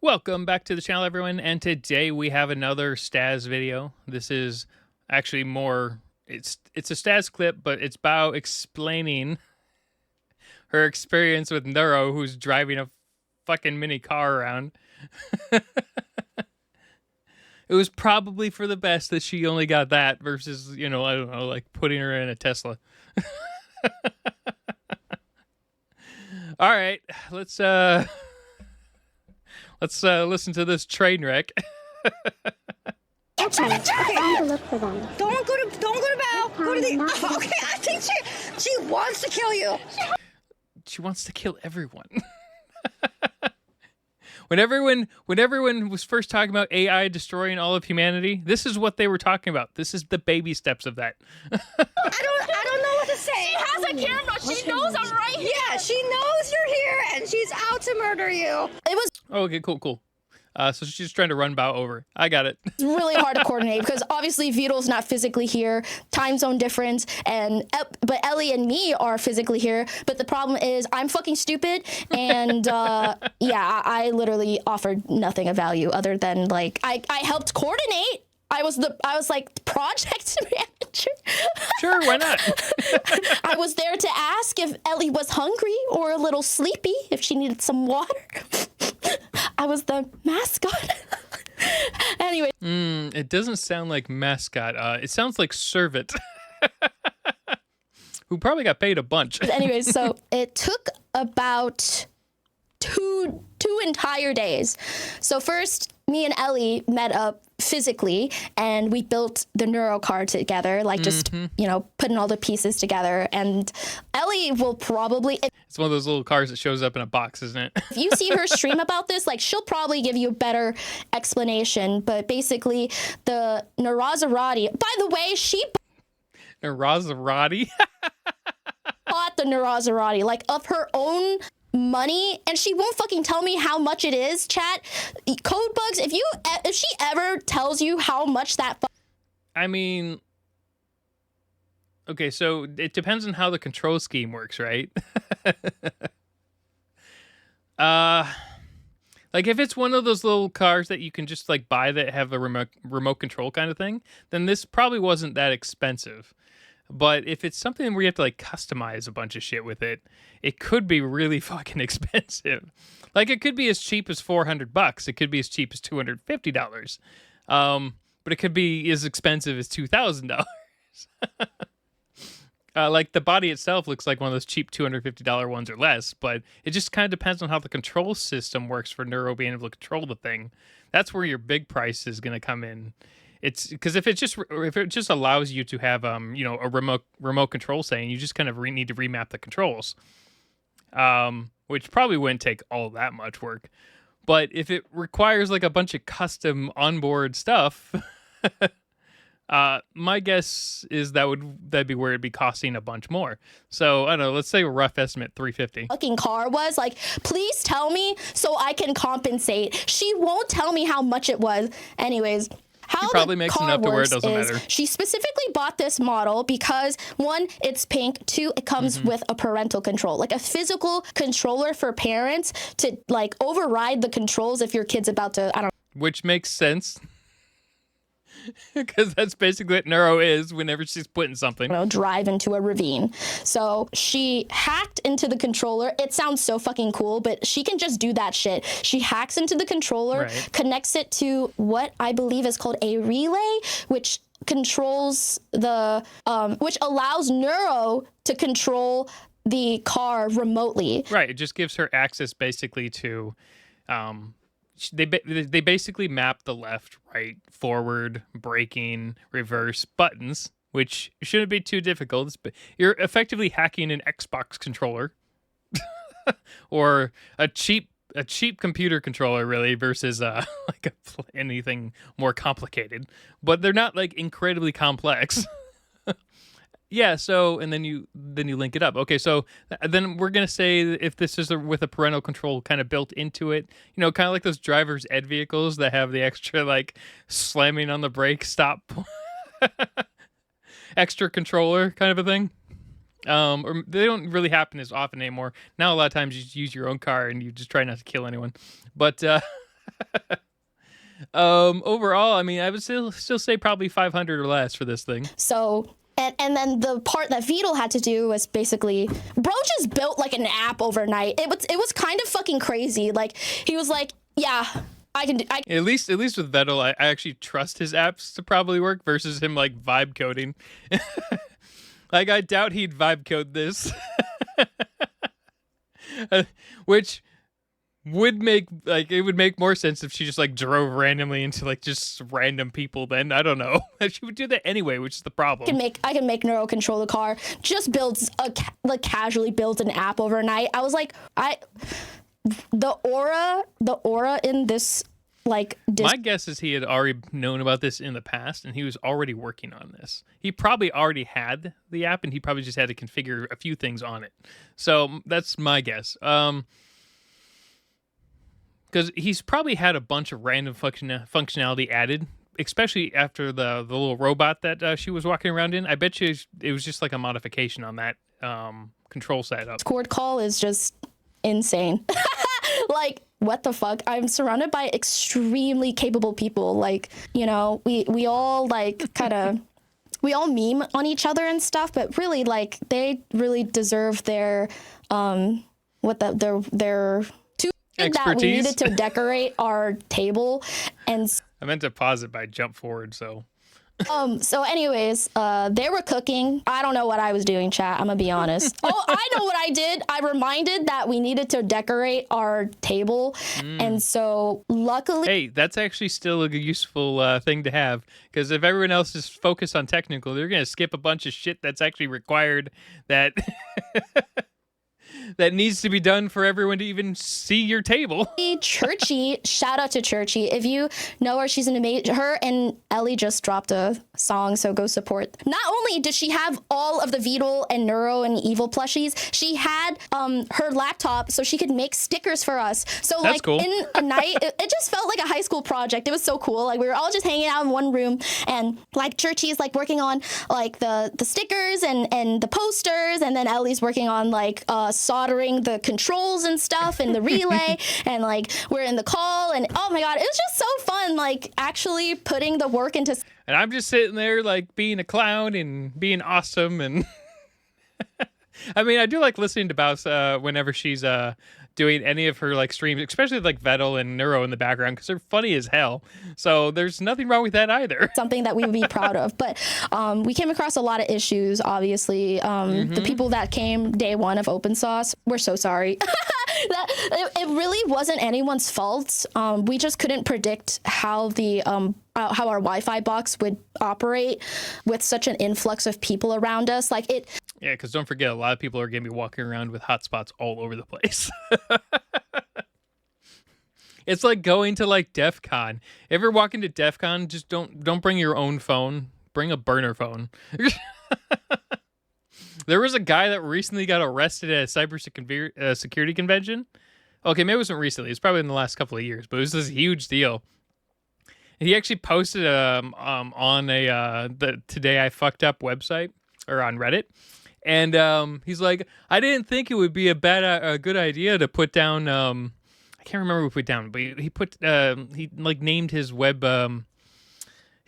Welcome back to the channel, everyone, and today we have another Staz video. This is actually more, it's a Staz clip, but it's about explaining her experience with Neuro, who's driving a fucking mini car around. It was probably for the best that she only got that versus, I don't know, like putting her in a Tesla. All right, let's listen to this train wreck. Catch me. Trying to look for them. Don't go to Val. Go to the. Oh, okay, I think she wants to kill you. She wants to kill everyone. When everyone was first talking about AI destroying all of humanity, this is what they were talking about. This is the baby steps of that. I don't know what to say. She has a camera. She knows I'm right here. Yeah, she knows you're here, and she's out to murder you. It was Okay, cool. So she's trying to run Bao over. I got it. really hard to coordinate because obviously Vedal's not physically here, time zone difference, but Ellie and me are physically here. But the problem is I'm fucking stupid, and yeah, I literally offered nothing of value other than like I helped coordinate. I was like project manager. Sure, why not? I was there to ask if Ellie was hungry or a little sleepy, if she needed some water. I was the mascot. Anyway. It doesn't sound like mascot. It sounds like servant. Who probably got paid a bunch. Anyways, so it took about two entire days. So first, me and Ellie met up physically, and we built the Neuro car together, like just, putting all the pieces together. And Ellie will probably... It's one of those little cars that shows up in a box, isn't it? If you see her stream about this, like she'll probably give you a better explanation. But basically, the Neurosama, by the way, she Neurosama? bought the Neurosama, like of her own money, and she won't fucking tell me how much it is. Chat, code bugs. If she ever tells you how much that, I mean, okay, so it depends on how the control scheme works, right? Like if it's one of those little cars that you can just like buy that have a remote control kind of thing, then this probably wasn't that expensive. But if it's something where you have to like customize a bunch of shit with it, it could be really fucking expensive. Like it could be as cheap as $400. It could be as cheap as $250. But it could be as expensive as $2,000. Like the body itself looks like one of those cheap $250 ones or less, but it just kind of depends on how the control system works for Neuro being able to control the thing. That's where your big price is going to come in. It's because if it just allows you to have a remote control saying, you just kind of need to remap the controls, which probably wouldn't take all that much work. But if it requires like a bunch of custom onboard stuff, my guess is that'd be where it'd be costing a bunch more. So I don't know, let's say a rough estimate $350. fucking car was. Like, please tell me so I can compensate. She won't tell me how much it was. Anyways. How she probably makes enough to where it doesn't matter. She specifically bought this model because, one, it's pink. Two, it comes with a parental control, like a physical controller for parents to like override the controls if your kid's about to, I don't know. Which makes sense. Because that's basically what Neuro is whenever she's putting something. Drive into a ravine. So she hacked into the controller. It sounds so fucking cool, but she can just do that shit. She hacks into the controller, right, connects it to what I believe is called a relay, which controls the, which allows Neuro to control the car remotely. Right. It just gives her access basically to, they basically map the left, right, forward, braking, reverse buttons, which shouldn't be too difficult. But you're effectively hacking an Xbox controller or a cheap computer controller, really, versus like anything more complicated. But they're not like incredibly complex. Yeah, so, and then you link it up. Okay, so then we're going to say if this is with a parental control kind of built into it, kind of like those driver's ed vehicles that have the extra, like, slamming on the brake, stop, extra controller kind of a thing. Or they don't really happen as often anymore. Now, a lot of times you just use your own car and you just try not to kill anyone. But Overall, I mean, I would still say probably 500 or less for this thing. So, and then the part that Vedal had to do was basically, bro just built like an app overnight. It was kind of fucking crazy. Like, he was like, yeah, I can do. At least with Vedal, I actually trust his apps to probably work versus him like vibe coding. Like, I doubt he'd vibe code this. Which would make, like, it would make more sense if she just like drove randomly into like just random people. Then I don't know. She would do that anyway, which is the problem. I can make Neuro control the car. Just casually builds an app overnight. I was like, the aura in this, like, my guess is he had already known about this in the past and he was already working on this. He probably already had the app and he probably just had to configure a few things on it. So that's my guess. Because he's probably had a bunch of random functionality added, especially after the little robot that she was walking around in. I bet you it was just like a modification on that control setup. Discord call is just insane. Like, what the fuck? I'm surrounded by extremely capable people. Like, you know, we all like kind of we all meme on each other and stuff, but really, like, they really deserve their their expertise. That we needed to decorate our table. And I meant to pause it by jump forward, so so anyways, they were cooking. I don't know what I was doing, chat. I'm gonna be honest. Oh, I know what I did. I reminded that we needed to decorate our table. And so luckily... Hey, that's actually still a useful thing to have. Because if everyone else is focused on technical, they're going to skip a bunch of shit that's actually required that... that needs to be done for everyone to even see your table. Churchy, shout out to Churchy. If you know her, she's an amazing. Her and Ellie just dropped a song, so go support. Not only did she have all of the Vedal and Neuro and Evil plushies, she had her laptop so she could make stickers for us. So that's like cool. In a night, it just felt like a high school project. It was so cool. Like we were all just hanging out in one room, and like Churchy's like working on like the stickers and the posters, and then Ellie's working on like soldering the controls and stuff and the relay and like we're in the call and oh my god, it was just so fun, like actually putting the work into. And I'm just sitting there like being a clown and being awesome and I mean, I do like listening to Baus whenever she's doing any of her like streams, especially like Vedal and Neuro in the background because they're funny as hell. So there's nothing wrong with that either. Something that we would be proud of. But we came across a lot of issues, obviously. The people that came day one of open source, we're so sorry. It really wasn't anyone's fault. We just couldn't predict how the how our Wi-Fi box would operate with such an influx of people around us. Like it. Yeah, because don't forget, a lot of people are going to be walking around with hotspots all over the place. It's like going to like DEF CON. If you're walking to DEF CON, just don't bring your own phone. Bring a burner phone. There was a guy that recently got arrested at a cybersecurity convention. Okay, maybe it wasn't recently. It's probably in the last couple of years, but it was this huge deal. And he actually posted on the Today I Fucked Up website or on Reddit. And he's like, I didn't think it would be a good idea to put down. I can't remember what he put down, but he like named his web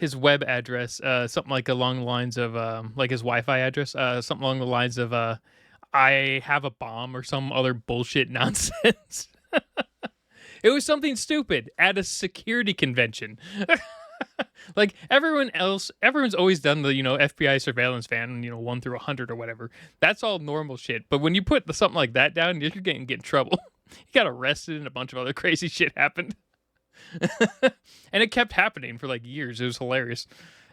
address something like along the lines of like his Wi-Fi address, something along the lines of I have a bomb or some other bullshit nonsense. It was something stupid at a security convention. Like everyone's always done the, FBI surveillance fan, 1 through 100 or whatever. That's all normal shit. But when you put something like that down, you're getting in trouble. He got arrested and a bunch of other crazy shit happened. And it kept happening for like years. It was hilarious.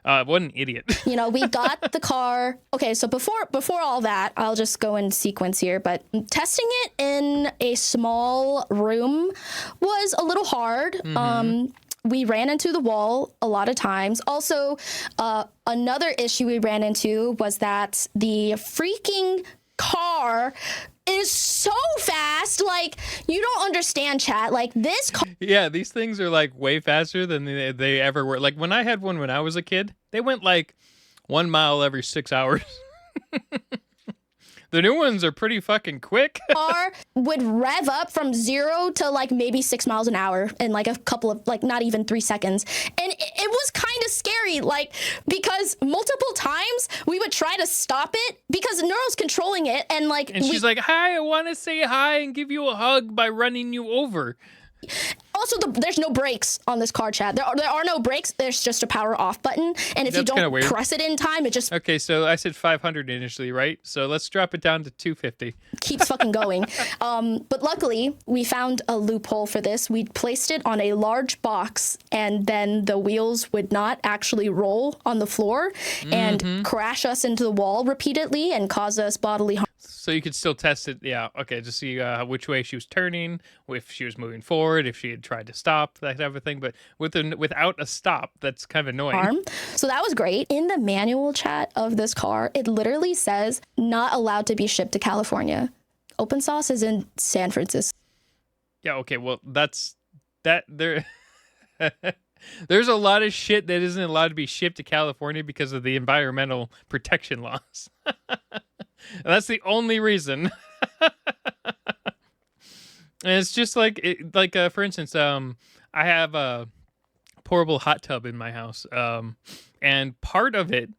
What an idiot. We got the car. Okay, so before all that, I'll just go in sequence here, but testing it in a small room was a little hard. We ran into the wall a lot of times. Also, another issue we ran into was that the freaking car is so fast. Like, you don't understand, chat. Like, this car... Yeah, these things are like way faster than they ever were. Like, when I had one when I was a kid, they went like 1 mile every 6 hours. The new ones are pretty fucking quick. Car would rev up from 0 to like maybe 6 miles an hour in like a couple of like not even 3 seconds. And it was kind of scary, like, because multiple times we would try to stop it because Neuro's controlling it, and like she's like, hi, I want to say hi and give you a hug by running you over. Also, there's no brakes on this car, chat. There are no brakes. There's just a power off button, and if you don't press it in time, it just Okay, so I said 500 initially, right? So let's drop it down to 250. keeps fucking going. But luckily, we found a loophole for this. We placed it on a large box, and then the wheels would not actually roll on the floor and crash us into the wall repeatedly and cause us bodily harm. So you could still test it, yeah. Okay, to see which way she was turning, if she was moving forward, if she had tried to stop, that type of thing. But without a stop, that's kind of annoying. So that was great. In the manual, chat, of this car, it literally says not allowed to be shipped to California. Open source is in San Francisco. Yeah. Okay. Well, that's that. There. There's a lot of shit that isn't allowed to be shipped to California because of the environmental protection laws. And that's the only reason. And it's just like, for instance, I have a portable hot tub in my house, and part of it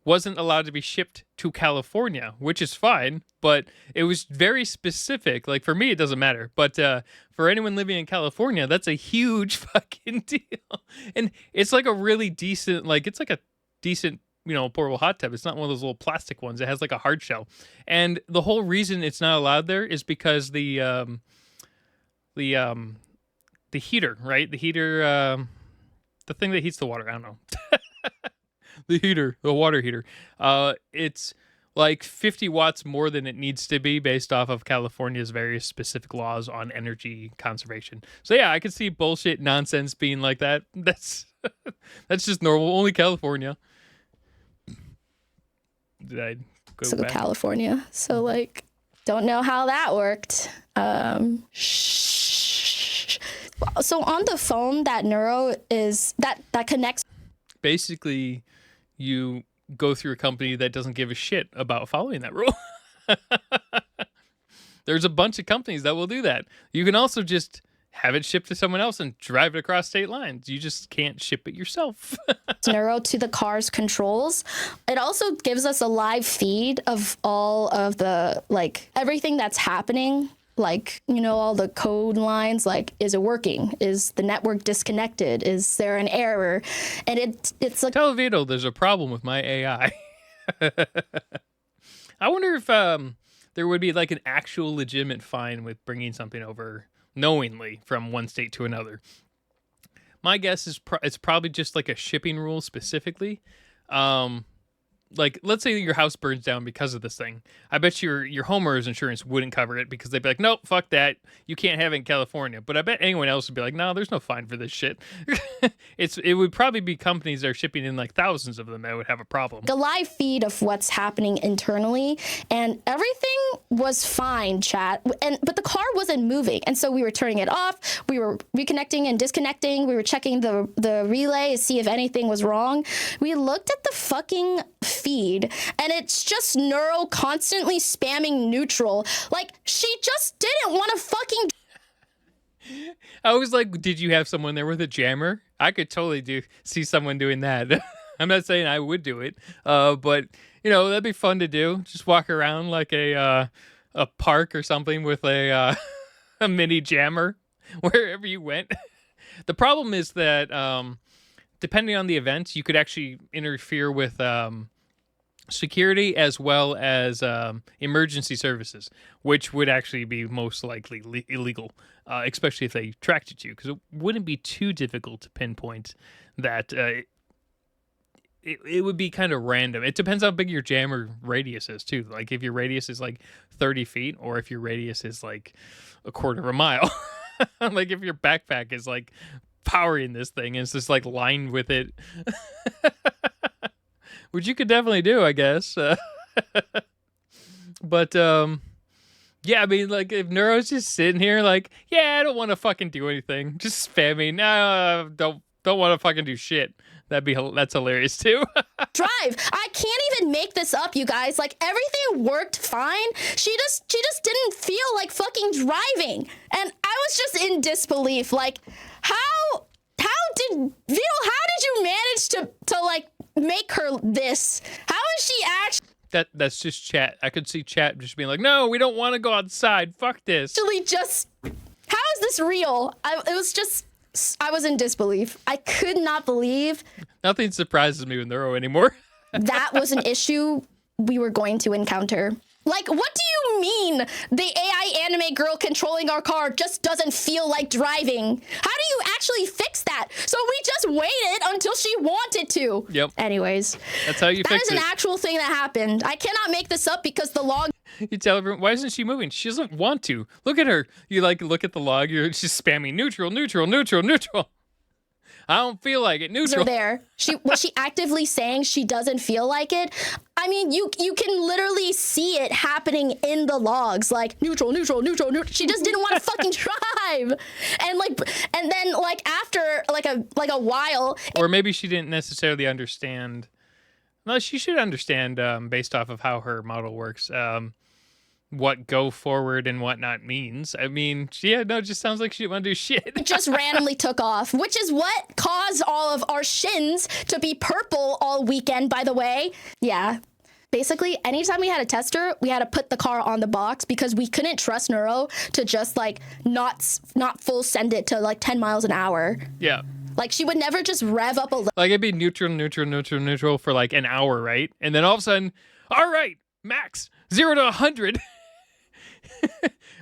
wasn't allowed to be shipped to California, which is fine, but it was very specific. Like, for me, it doesn't matter, but for anyone living in California, that's a huge fucking deal. And it's like a really decent, it's like a decent, portable hot tub. It's not one of those little plastic ones. It has like a hard shell. And the whole reason it's not allowed there is because the heater, right? The heater, the thing that heats the water. I don't know. The water heater. It's like 50 watts more than it needs to be based off of California's various specific laws on energy conservation. So yeah, I could see bullshit nonsense being like that. That's just normal. Only California. Did I go back? California. So don't know how that worked. So on the phone that Neuro is that connects. Basically, you go through a company that doesn't give a shit about following that rule. There's a bunch of companies that will do that. You can also just have it shipped to someone else and drive it across state lines. You just can't ship it yourself. Neuro to the car's controls. It also gives us a live feed of all of the everything that's happening. All the code lines, is it working? Is the network disconnected? Is there an error? And it's like, tell Vedal there's a problem with my AI. I wonder if there would be an actual legitimate fine with bringing something over knowingly from one state to another. My guess is it's probably just a shipping rule specifically. Let's say your house burns down because of this thing. I bet your homeowner's insurance wouldn't cover it because they'd be like, nope, fuck that. You can't have it in California. But I bet anyone else would be like, no, there's no fine for this shit. It would probably be companies that are shipping in thousands of them that would have a problem. The live feed of what's happening internally, and everything was fine, chat. But the car wasn't moving. And so we were turning it off. We were reconnecting and disconnecting. We were checking the relay to see if anything was wrong. We looked at the fucking feed, and it's just Neuro constantly spamming neutral. She just didn't want to fucking. I was like, did you have someone there with a jammer? I could totally see someone doing that. I'm not saying I would do it, but that'd be fun to do. Just walk around like a park or something with a mini jammer wherever you went. The problem is that depending on the event, you could actually interfere with security as well as emergency services, which would actually be most likely illegal, especially if they tracked it to you, because it wouldn't be too difficult to pinpoint that. It would be kind of random. It depends how big your jammer radius is too. If your radius is 30 feet, or if your radius is a quarter of a mile. If your backpack is powering this thing and it's just lined with it. Which you could definitely do, I guess. But, yeah, I mean, if Neuro's just sitting here I don't want to fucking do anything. Just spamming. No, don't want to fucking do shit. That's hilarious too. Drive. I can't even make this up, you guys. Like, everything worked fine. She just didn't feel like fucking driving. And I was just in disbelief. Like, how did you manage to like make her this? How is she That's just chat. I could see chat just being like, no, we don't want to go outside. Fuck this. actually just, how is this real? I was in disbelief. I could not believe Nothing surprises me with Neuro anymore. that was an issue we were going to encounter. Like, what do you mean the AI anime girl controlling our car just doesn't feel like driving? How do you actually fix that? So we just waited until she wanted to. Yep. Anyways, That's how you that fix is an it. actual thing that happened. I cannot make this up because the log You tell everyone, why isn't she moving? She doesn't want to. Look at her. You like look at the log. She's spamming neutral, neutral, neutral, neutral. I don't feel like it. Neutral. are there. Was she actively saying she doesn't feel like it? I mean, you can literally see it happening in the logs, like neutral, neutral, neutral, neutral. She just didn't want to fucking drive, and then after like a while, Or maybe she didn't necessarily understand. No, she should understand based off of how her model works. What go forward and whatnot means. I mean, it just sounds like she didn't want to do shit. it just randomly took off, which is what caused all of our shins to be purple all weekend, by the way. Yeah. Basically, anytime we had a tester, we had to put the car on the box because we couldn't trust Neuro to just like not full send it to like 10 miles an hour. Yeah. Like, she would never just rev up a little. Like, it'd be neutral, neutral, neutral, neutral for like an hour, right? And then all of a sudden, all right, max, 0 to 100.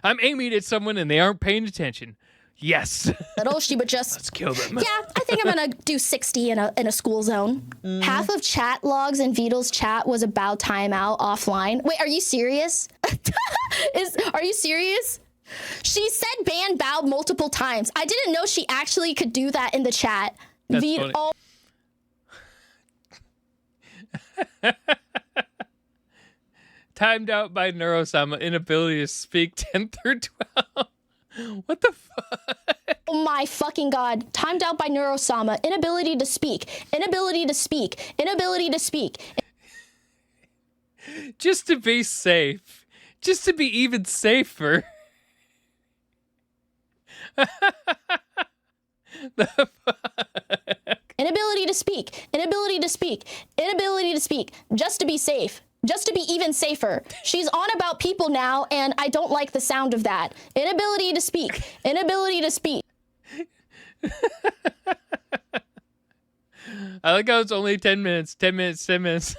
I'm aiming at someone and they aren't paying attention. Yes. She would just, Let's kill them. yeah, I think I'm gonna do 60 in a school zone. Half of chat logs in Vedal's chat was about timeout offline. Wait, are you serious? Are you serious? She said ban bowed multiple times. I didn't know she actually could do that in the chat. That's funny. Timed out by Neurosama, inability to speak 10 through 12. What the fuck? Oh my fucking god. Timed out by Neurosama. Inability to speak. Inability to speak. Inability to speak. Just to be safe. Just to be even safer. The fuck? Inability to speak. Inability to speak. Inability to speak. Just to be safe. Just to be even safer. She's on about people now, and I don't like the sound of that. Inability to speak. Inability to speak. I like how it's only 10 minutes. 10 minutes, 10 minutes.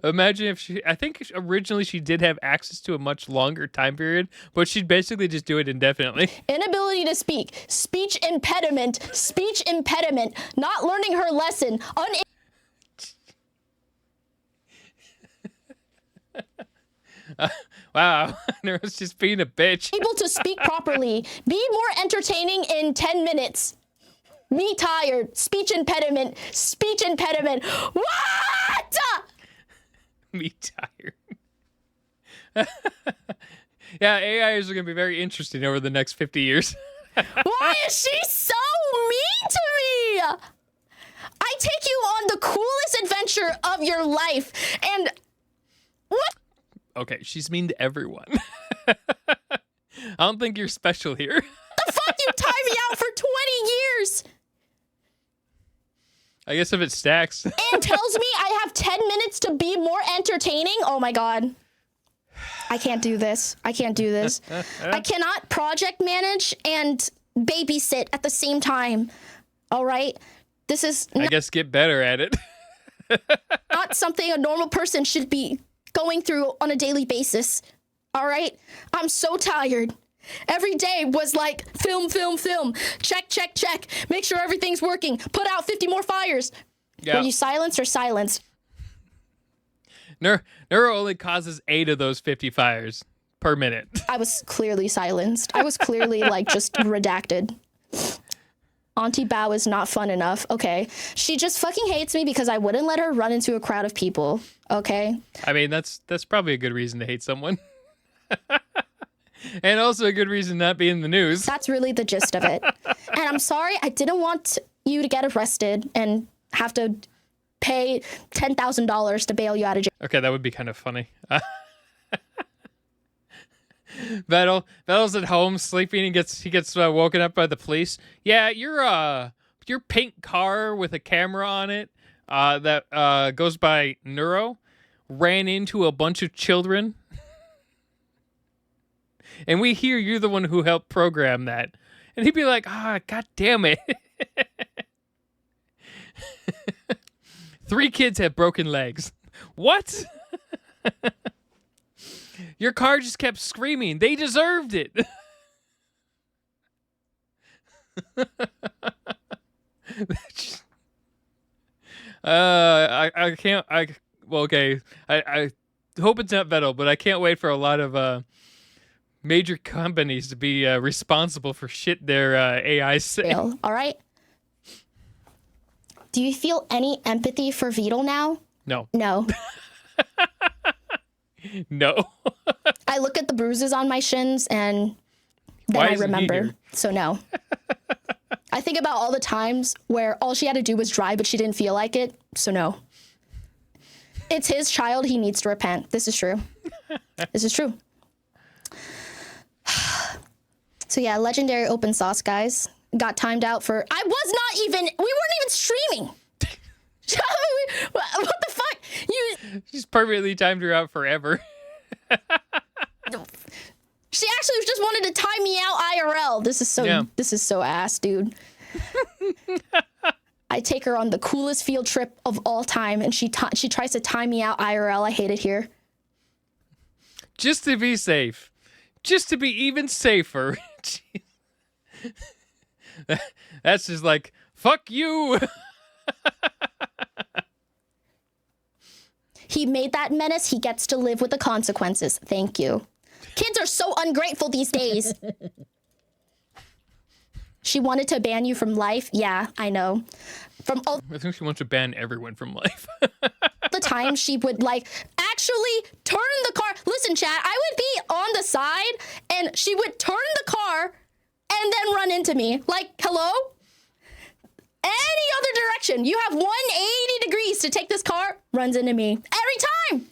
Imagine if I think originally she did have access to a much longer time period, but she'd basically just do it indefinitely. Inability to speak. Speech impediment. Speech impediment. Not learning her lesson. Wow, Neuro's just being a bitch. Able to speak properly. Be more entertaining in 10 minutes. Me tired. Speech impediment. Speech impediment. What? Me tired. Yeah, AI is going to be very interesting over the next 50 years. Why is she so mean to me? I take you on the coolest adventure of your life, and what? Okay, she's mean to everyone. I don't think you're special here. The fuck you tie me out for 20 years I guess if it stacks. and tells me I have 10 minutes to be more entertaining? Oh my god. I can't do this. I can't do this. I cannot project manage and babysit at the same time. All right? This is I guess get better at it. not something a normal person should be going through on a daily basis. All right? I'm so tired. Every day was like film. Check. Make sure everything's working. Put out 50 more fires. Yeah. Were you silenced or silenced? Neuro only causes 8 of those 50 fires per minute. I was clearly silenced. I was clearly like just redacted. Auntie Bao is not fun enough. Okay. She just fucking hates me because I wouldn't let her run into a crowd of people. Okay. I mean, that's probably a good reason to hate someone. And also a good reason not be in the news. That's really the gist of it. And I'm sorry, I didn't want you to get arrested and have to pay $10,000 to bail you out of jail. Okay, that would be kind of funny. Vedal's at home sleeping and he gets woken up by the police. Yeah, your pink car with a camera on it that goes by Neuro ran into a bunch of children. And we hear you're the one who helped program that. And he'd be like, God damn it. 3 kids have broken legs. What? Your car just kept screaming. They deserved it. I can't. Well, okay. I hope it's not Vedal, but I can't wait for a lot of major companies to be responsible for shit their AI say. All right. Do you feel any empathy for Vedal now? No. No. No. I look at the bruises on my shins and then I remember. So no. I think about all the times where all she had to do was drive, but she didn't feel like it. So no. It's his child. He needs to repent. This is true. This is true. So yeah, legendary open sauce, guys. Got timed out for... we weren't even streaming. What the fuck? She's perfectly timed her out forever. She actually just wanted to time me out IRL. This is so ass, dude. I take her on the coolest field trip of all time, and she tries to time me out IRL. I hate it here. Just to be safe. Just to be even safer. That's just like, fuck you. He made that menace. He gets to live with the consequences. Thank you. Kids are so ungrateful these days. She wanted to ban you from life. Yeah, I know. From all I think she wants to ban everyone from life. the time she would actually turn the car. Listen, chat, I would be on the side and she would turn the car and then run into me. Like, hello? Any other direction. You have 180 degrees to take this car, runs into me. Every time.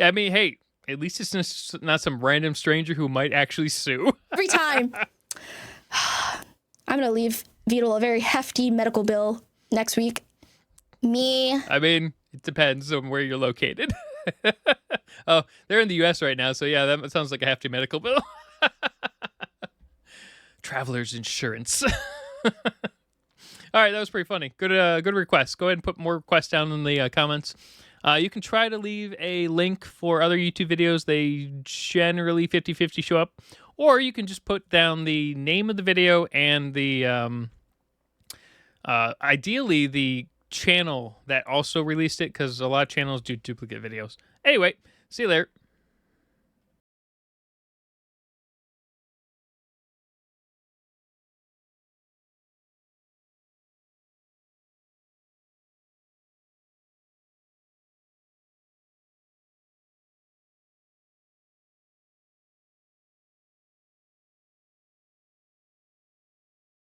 I mean, hey, at least it's not some random stranger who might actually sue. Every time. I'm going to leave Vedal a very hefty medical bill next week. I mean, it depends on where you're located. Oh, they're in the U.S. right now, so yeah, that sounds like a hefty medical bill. Traveler's insurance. All right, that was pretty funny. Good request. Go ahead and put more requests down in the comments. You can try to leave a link for other YouTube videos. They generally 50-50 show up. Or you can just put down the name of the video and the, ideally, the channel that also released it, because a lot of channels do duplicate videos. Anyway, see you later.